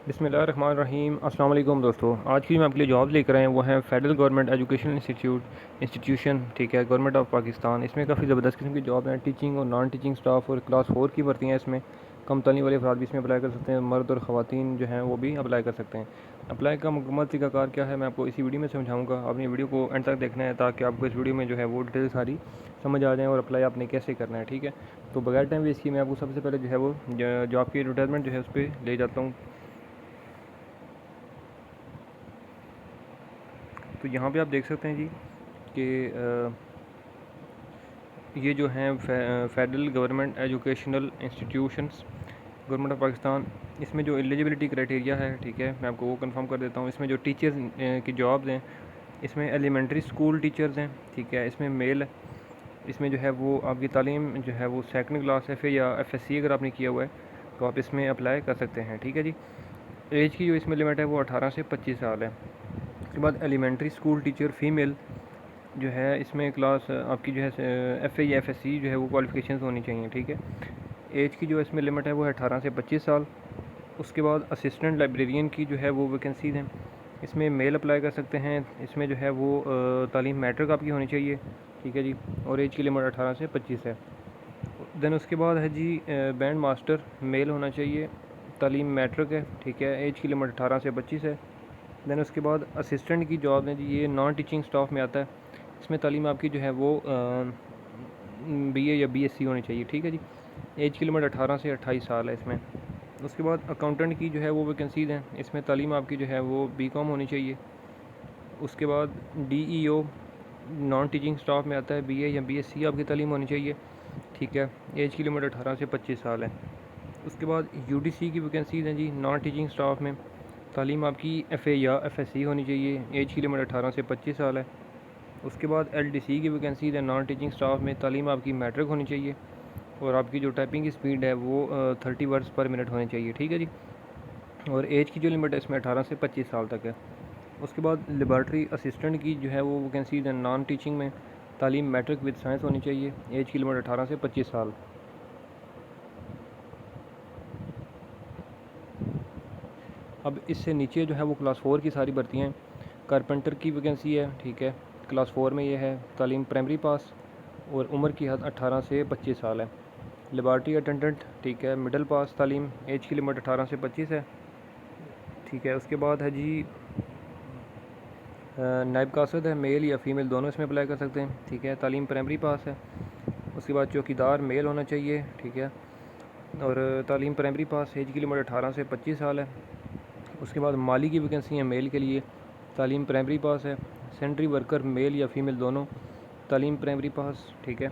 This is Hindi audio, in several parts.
बिस्मिल्लाहिर्रहमानिर्रहीम। अस्सलाम वालेकुम दोस्तों, आज की मैं आपके लिए जॉब लेकर आए हैं वो हैं फेडरल गवर्नमेंट एजुकेशन इंस्टीट्यूशन, ठीक है, गवर्नमेंट ऑफ पाकिस्तान। इसमें काफ़ी ज़बरदस्त किस्म की जॉब हैं, टीचिंग और नॉन टीचिंग स्टाफ और क्लास 4 की भर्ती हैं। इसमें कम तालीम वाले अफराद भी इसमें अप्लाई कर सकते हैं, मर्द और ख़वातीन जो हैं वो भी अप्लाई कर सकते हैं। अप्लाई का मुकम्मल तरीक़ाकार क्या है मैं आपको इसी वीडियो में समझाऊँगा। आपने वीडियो को एंड तक देखना है ताकि आपको इस वीडियो में जो है वो डिटेल सारी समझ आ जाए और अप्लाई आपने कैसे करना है, ठीक है। तो बगैर टाइम वेस्ट किए मैं आपको सबसे पहले जो है वो जॉब की एडवर्टाइजमेंट जो है उस पर ले जाता हूँ। तो यहाँ पे आप देख सकते हैं जी कि ये जो हैं federal government educational institutions, government of Pakistan, इसमें जो एलिजिबिलिटी क्राइटेरिया है, ठीक है, मैं आपको वो कंफर्म कर देता हूँ। इसमें जो टीचर्स की जॉब्स हैं, इसमें एलिमेंट्री स्कूल टीचर्स हैं, ठीक है, इसमें मेल है। इसमें जो है वो आपकी तालीम जो है वो सेकंड क्लास FA या FSC अगर आपने किया हुआ है तो आप इसमें अप्लाई कर सकते हैं, ठीक है जी। एज की जो इसमें लिमिट है वो 18 से 25 साल है। उसके बाद एलिमेंट्री स्कूल टीचर फ़ीमेल जो है, इसमें क्लास आपकी जो है FA या FSC जो है वो क्वालिफ़िकेशंस होनी चाहिए, ठीक है। एज की जो इसमें लिमिट है वो है 18 से 25 साल। उसके बाद असिस्टेंट लाइब्रेरियन की जो है वो वैकेंसीज़ हैं, इसमें मेल अप्लाई कर सकते हैं। इसमें जो है वो तालीम मैट्रिक आपकी होनी चाहिए, ठीक है जी, और एज की लिमिट 18 से 25 है। देन उसके बाद है जी बैंड मास्टर मेल होना चाहिए, तालीम मैट्रिक है, ठीक है, एज की लिमिट 18 से 25 है। देन उसके बाद असिस्टेंट की जॉब है जी, ये नॉन टीचिंग स्टाफ में आता है। इसमें तालीम आपकी जो है वो BA या BSc होनी चाहिए, ठीक है जी। एज की लिमिट 18 से 28 साल है इसमें। उसके बाद अकाउंटेंट की जो है वो वैकेंसीज़ हैं, इसमें तालीम आपकी जो है वो BCom होनी चाहिए। उसके बाद DEO नॉन टीचिंग स्टाफ में आता है, BA या BSc आपकी तालीम होनी चाहिए, ठीक है, एज की लिमिट 18 से 25 साल है। उसके बाद UDC की वैकेंसीज़ हैं जी, नॉन टीचिंग स्टाफ में तालीम आपकी FA या FSC होनी चाहिए, एज की लिमिट 18 से 25 साल है। उसके बाद LDC की वैकेंसीज़ है, नॉन टीचिंग स्टाफ में तालीम आपकी मैट्रिक होनी चाहिए और आपकी जो टाइपिंग की स्पीड है वो 30 वर्ड्स पर मिनट होनी चाहिए, ठीक है जी। और एज की जो लिमिट है इसमें 18 से 25 साल तक है। उसके बाद लेबॉर्ट्री असिस्टेंट की जो है वो वैकेंसीज़ है, नॉन टीचिंग में तालीम मैट्रिक विद साइंस होनी चाहिए, एज की लिमिट 18 से 25 साल। अब इससे नीचे जो है वो क्लास 4 की सारी भर्तियाँ हैं। कारपेंटर की वैकेंसी है, ठीक है, क्लास 4 में ये है, तालीम प्राइमरी पास और उम्र की हद 18 से 25 साल है। लेबॉर्ट्री अटेंडेंट, ठीक है, मिडल पास तालीम, एज की लिमिट 18 से 25 है, ठीक है। उसके बाद है जी नायब कासद है, मेल या फ़ीमेल दोनों इसमें अप्लाई कर सकते हैं, ठीक है, तालीम प्राइमरी पास है। उसके बाद चौकीदार मेल होना चाहिए, ठीक है, और तालीम प्राइमरी पास, एज की लिमिट 18 से 25 साल है। उसके बाद माली की वैकेंसी है मेल के लिए, तालीम प्राइमरी पास है। सेंट्री वर्कर मेल या फ़ीमेल दोनों, तालीम प्राइमरी पास, ठीक है।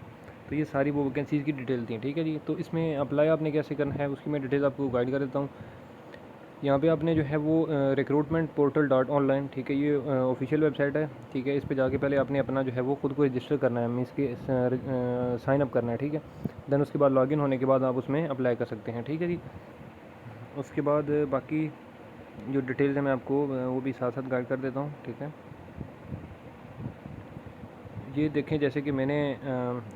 तो ये सारी वो वैकेंसीज़ की डिटेल थी, ठीक है जी। तो इसमें अप्लाई आपने कैसे करना है उसकी मैं डिटेल आपको गाइड कर देता हूँ। यहाँ पे आपने जो है वो रिक्रूटमेंट पोर्टल डॉट ऑनलाइन, ठीक है, ये ऑफिशियल वेबसाइट है, ठीक है। इस पे जाके पहले आपने अपना जो है वो ख़ुद को रजिस्टर करना है, मीन्स के साइन अप करना है, ठीक है। देन उसके बाद लॉगिन होने के बाद आप उसमें अप्लाई कर सकते हैं, ठीक है जी। उसके बाद बाकी जो डिटेल्स है मैं आपको वो भी साथ साथ गाइड कर देता हूँ, ठीक है। ये देखें जैसे कि मैंने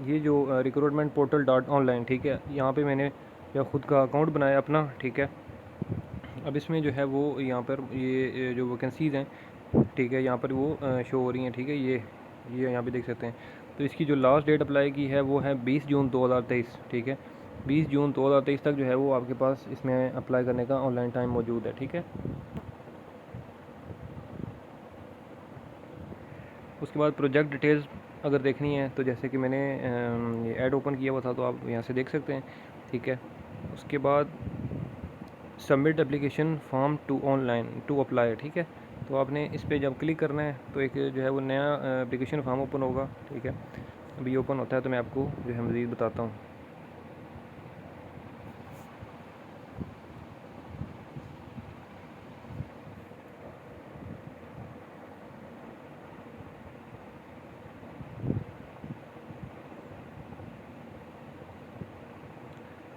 ये जो रिक्रूटमेंट पोर्टल डॉट ऑनलाइन, ठीक है, यहाँ पे मैंने या ख़ुद का अकाउंट बनाया अपना, ठीक है। अब इसमें जो है वो यहाँ पर ये जो वैकेंसीज़ हैं, ठीक है, यहाँ पर वो शो हो रही हैं, ठीक है, ये यहाँ पे देख सकते हैं। तो इसकी जो लास्ट डेट अप्लाई की है वो है 20 जून 2023, ठीक है, 20 जून 2023 तक जो है वो आपके पास इसमें अप्लाई करने का ऑनलाइन टाइम मौजूद है, ठीक है। उसके बाद प्रोजेक्ट डिटेल्स अगर देखनी है तो जैसे कि मैंने ये ऐड ओपन किया हुआ था तो आप यहाँ से देख सकते हैं, ठीक है। उसके बाद submit application form to online to apply, ठीक है। तो आपने इस पर जब क्लिक करना है तो एक जो है वो नया एप्लीकेशन फॉर्म ओपन होगा, ठीक है। अभी ओपन होता है तो मैं आपको जो है मज़ीद बताता हूँ।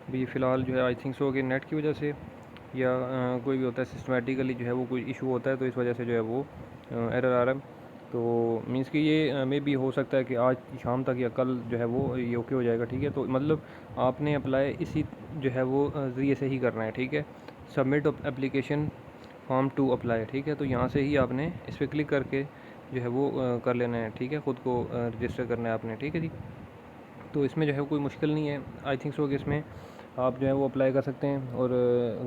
अभी फ़िलहाल जो है आई थिंक सो कि नेट की वजह से या कोई भी होता है सिस्टमेटिकली जो है वो कोई इशू होता है तो इस वजह से जो है वो एरर आ रहा है। तो मीन्स कि ये मे भी हो सकता है कि आज शाम तक या कल जो है वो ये ओके हो जाएगा, ठीक है। तो मतलब आपने अप्लाई इसी जो है वो ज़रिए से ही करना है, ठीक है। Submit application form to apply, ठीक है। तो यहाँ से ही आपने इस पर क्लिक करके जो है वो कर लेना है, ठीक है, ख़ुद को रजिस्टर करना है आपने, ठीक है जी। तो इसमें जो है कोई मुश्किल नहीं है, आई थिंक सो कि इसमें आप जो है वो अप्लाई कर सकते हैं और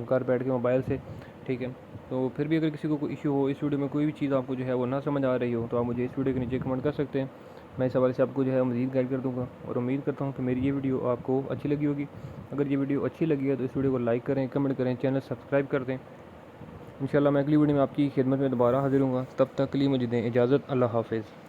घर बैठ के मोबाइल से, ठीक है। तो फिर भी अगर किसी को कोई इशू हो, इस वीडियो में कोई भी चीज़ आपको जो है वो ना समझ आ रही हो, तो आप मुझे इस वीडियो के नीचे कमेंट कर सकते हैं। मैं इस हवाले से आपको जो है मज़ीद गाइड कर दूँगा और उम्मीद करता हूँ कि मेरी ये वीडियो आपको अच्छी लगी होगी। अगर ये वीडियो अच्छी लगी है तो इस वीडियो को लाइक करें, कमेंट करें, चैनल सब्सक्राइब कर दें। इंशाल्लाह मैं अगली वीडियो में आपकी खिदमत में दोबारा हाज़िर हूँगा। तब तक के लिए मुझे दें इजाज़त। अल्लाह हाफ़िज़।